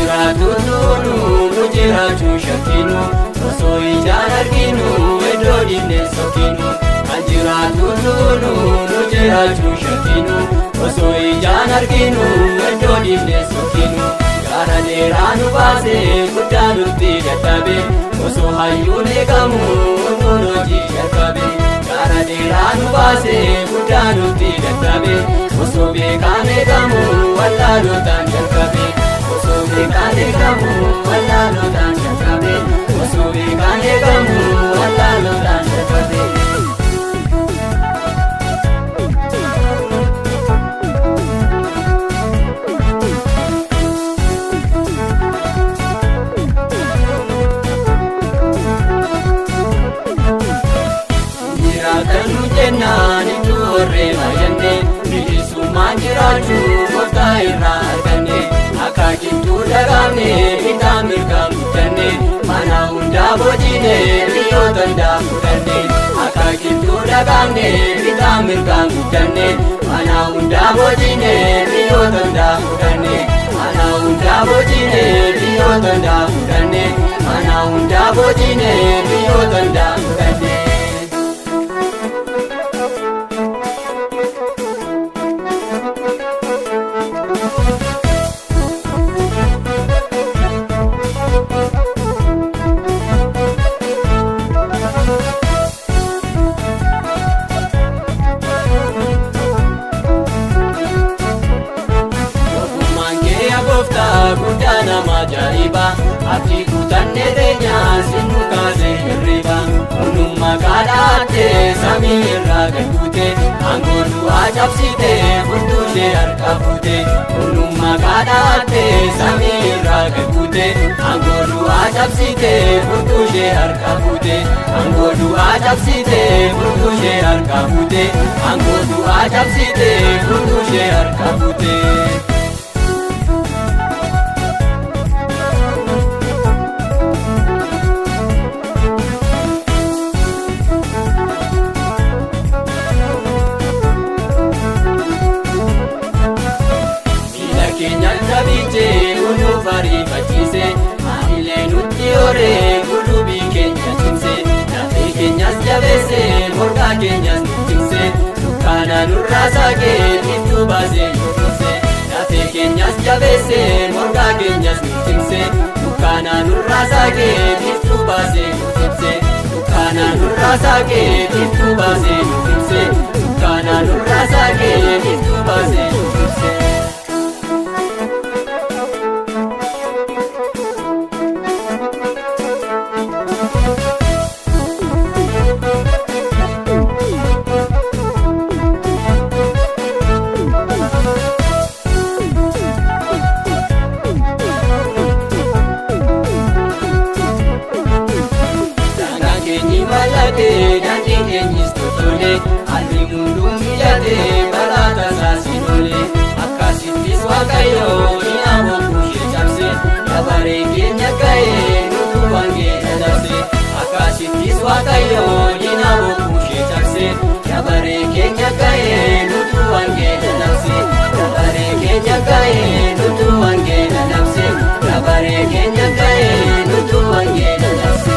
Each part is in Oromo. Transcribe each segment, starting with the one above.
Anjiraatu nu jiraachuu shakkinu osoo ijaan arginu iddoo dinnee sokkinu. Anjiraatu nu jiraachuu shakkinu osoo ijaan arginu iddoo dinnee sokkinu. Gaara dheeraa nu baasee guddaa nutti dadhabe osoo hayyuun eegamu kun hojii jalqabe. Gaara dheeraa nu baasee guddaa nutti dadhabe osoo beekaan eegamu wallaalootaan jalqabe. Osoo beekaan eegamu wallaalootaan jalqabe. Osoo beekaan eegamu wallaalootaan jalqabe. Jiraatan nu jennaan itti horree baay'anne bilisummaan jiraachuu gooftaa irraa arganne. Akka kittuu dhagaamne bitaa mirgaan guddanne mana hundaa boojine biyyoota hundaa fudhanne. Akka kittuu dhagaamne bitaa mirgaan guddanne mana hundaa boojine biyyoota hundaa fudhanne. Mana hundaa boojine biyyoota hundaa fudhanne. Mana hundaa boojine biyyoota hundaa fudhanne. Guddaa nama ajaa'iba abdii kutannee teenyaa sinnu kaasee hirriba. Hunummaa kadhattee samii irraa gad buute aangoo du'aa cabsitee furtuu ishee harkaa fuute. Hunummaa kadhattee samii irraa gad buute aangoo du'aa cabsitee furtuu ishee harkaa fuute. Aangoo du'aa cabsitee furtuu ishee harkaa fuute. Aangoo du'aa cabsitee furtuu ishee harkaa fuute. Jabijee unu fariifachiise maamilee nutti horee gulubii keenya cimse. Lafee keenyas jabeesse morgaa keenyas nu cimse. Dukkaana nurraa saaqee iftuu baasee nu cimse. Lafee keenyas jabeesse morgaa keenyas nu cimse. Dukkaana nurraa saaqee iftuu baasee nu cimse. Dukkaana nurraa saaqee iftuu baasee nu cimse. Dukkaana nurraa saaqee iftuu baasee nu cimse. Dandiin keenyis totole haalli hunduu mijate baraata saasinole. Akkasittis Waaqayyoo ni ammoo ishee cabse dabaree keenya ga'ee nutu wangeela labse. Akkasittis Waaqayyoo ni ammoo ishee cabse dabaree keenya ga'ee nutu wangeela labse. Dabaree keenya ga'ee nutu wangeela labse. Dabaree keenya ga'ee nutu wangeela labse.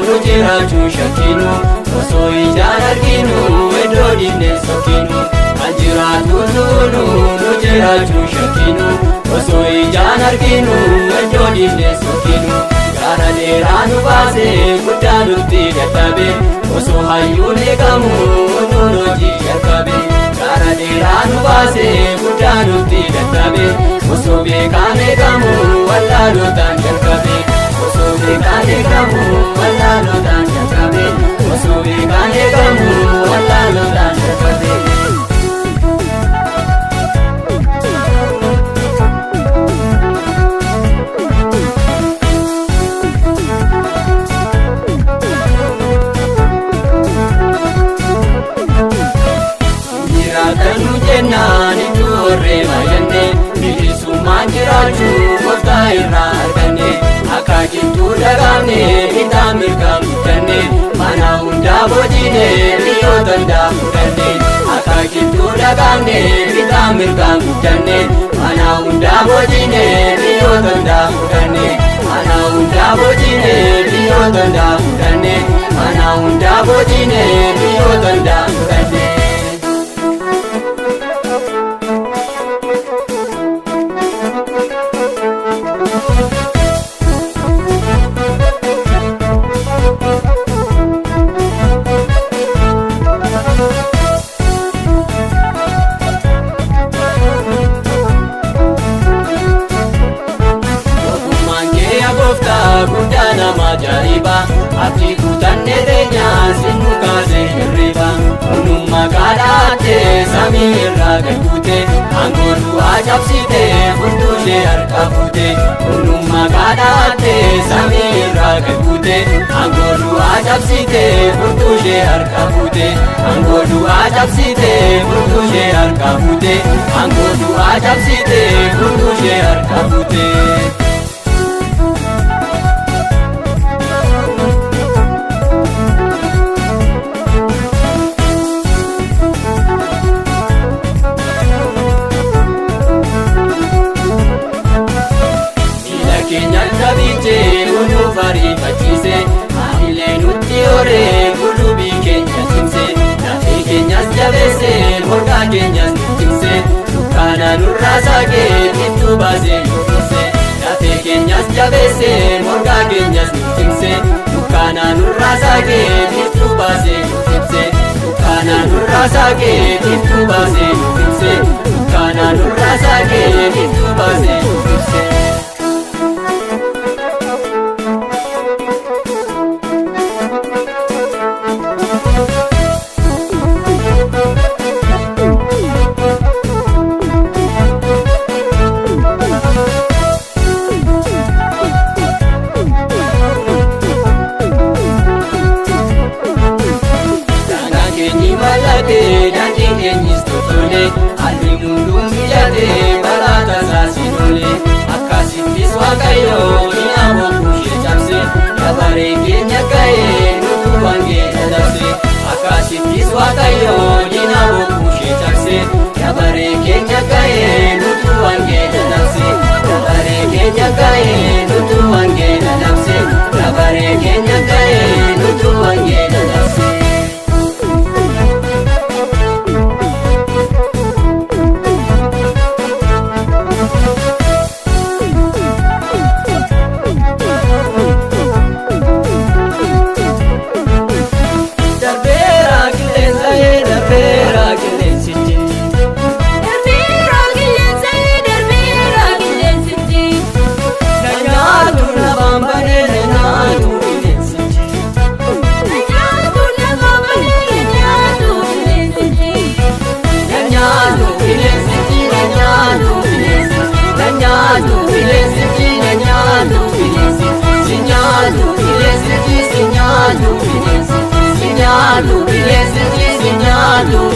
nu jiraachuu shakkinu osoo ijaan arginu iddoo diinee sokkinu kan jiraatu tuunu nu jiraachuu shakkinu osoo ijaan arginu iddoo diinee sokkinu gaara dheeraa nu baasee guddaa nutti dadhabe osoo hayyuun eegamu nuun hojii jalqabe gaara dheeraa nu baasee guddaa nutti dadhabe osoo beekaan eegamu wallaalootaan jalqabe osoo beekaan eegamu wallaalootaan jalqabe osoo beekaan eegamu wallaalootaan jalqabe. Jiraatanu jennaan itti horree baay'anne bilisummaan jiraachuu gooftaa irraa arganne akka jirtuu dhagaamne bitaa mirgaan guddanne mana hundaa boojine biyyoota hundaa fudhanne akka jirtuu dhagaamne bitaa mirgaan guddanne mana hundaa boojine biyyoota hundaa fudhanne mana hundaa boojine biyyoota hundaa fudhanne mana hundaa boojine biyyoota hundaa fudhanne. Guddaa nama ajaa'iba abdii kutannee teenyaan sinnu kaasee hirriba kunummaa kadhattee samii irraa gad buute aangoo du'aa cabsitee furtuu ishee harkaa fuute kunummaa kadhattee samii irraa gad buute aangoo du'aa cabsitee furtuu ishee harkaa fuute aangoo du'aa cabsitee furtuu ishee harkaa fuute aangoo du'aa cabsitee furtuu ishee harkaa fuute. Unu fariifachiise haadhilee nutti horee gulubii keenya cimse lafee keenyas jabeesse morgaa keenyas nu cimse dukkaana nurraa saaqee ittuu baasee nu cimse lafee keenyas jabeesse morgaa keenyas nu cimse dukkaana nurraa saaqee ittuu baasee nu cimse dukkaana nurraa saaqee ittuu baasee nu cimse dukkaana nurraa saaqee ittuu baasee nu cimse. Daandii keenyis tottole haalli hunduu mijate balaa tasaasii tole akkasittis waaqayyoo mi'a bokkuu ishee cabse dabaree keenya ga'ee nutu wangeela labse akkasittis waaqayyoo mi'a bokkuu ishee cabse dabaree keenya ga'ee nutu wangeela labse dabaree keenya ga'ee nutu wangeela labse dabaree keenya ga'ee nutu wangeela labse. Signalo,